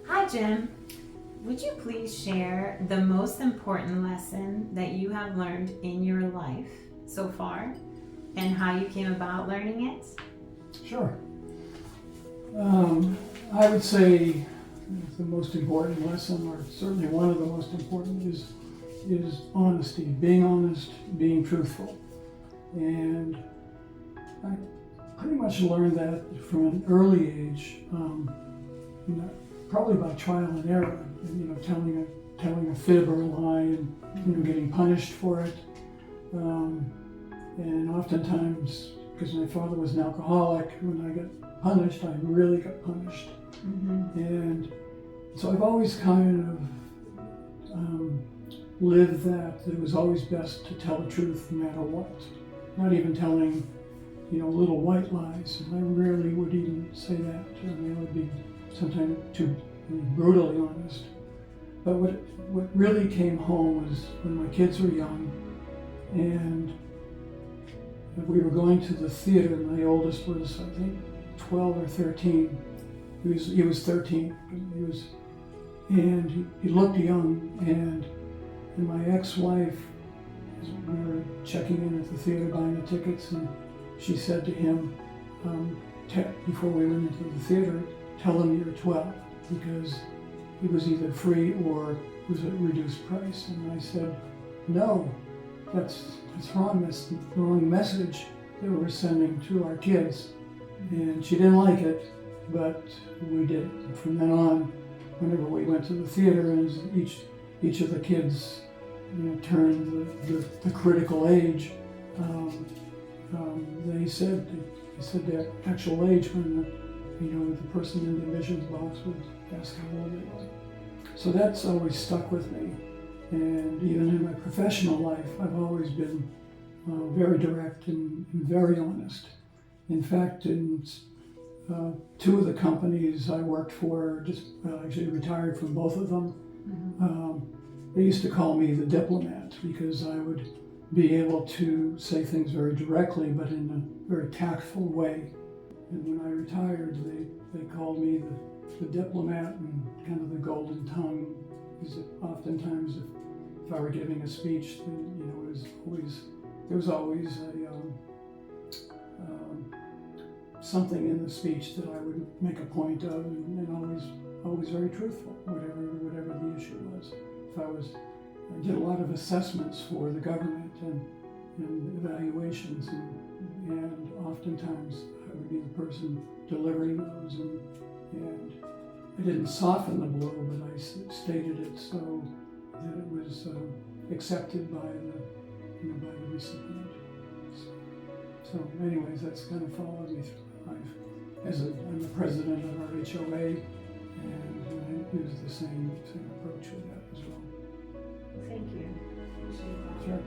Hi, Jim. Would you please share the most important lesson that you have learned in your life so far and how you came about learning it? Sure. I would say the most important lesson, or certainly one of the most important, is honesty. Being honest, being truthful, and I pretty much learned that from an early age. Probably by trial and error. Telling a fib or a lie, and getting punished for it. And oftentimes, because my father was an alcoholic, when I got punished, I really got punished. Mm-hmm. And so I've always kind of lived that it was always best to tell the truth no matter what. Not even telling, little white lies. And I rarely would even say that. I would be sometimes too brutally honest. But what really came home was when my kids were young, and we were going to the theater. My oldest was, I think, 12 or 13. He was 13. And he looked young. And my ex-wife, we were checking in at the theater, buying the tickets, and she said to him, before we went into the theater, "Tell him you're 12, because it was either free or was at reduced price." And I said, "No, that's wrong. That's the wrong message that we're sending to our kids." And she didn't like it, but we did it. And from then on, whenever we went to the theater, and as each of the kids turned the critical age, they said their actual age when the person in the admissions box would ask how old they were. So that's always stuck with me. And even in my professional life, I've always been very direct and very honest. In fact, in two of the companies I worked for, actually retired from both of them, they used to call me the diplomat, because I would be able to say things very directly, but in a very tactful way. And when I retired, they called me the diplomat and kind of the golden tongue, because oftentimes if I were giving a speech, there was always something in the speech that I would make a point of, and always very truthful, whatever the issue was. I did a lot of assessments for the government and evaluations, and oftentimes I would be the person delivering those, and I didn't soften the blow, but I stated it so that it was accepted by the recipient. So anyways, that's kind of followed me through life. I'm the president of our HOA, and I use the same approach with that as well. Thank you. Appreciate that. Sure.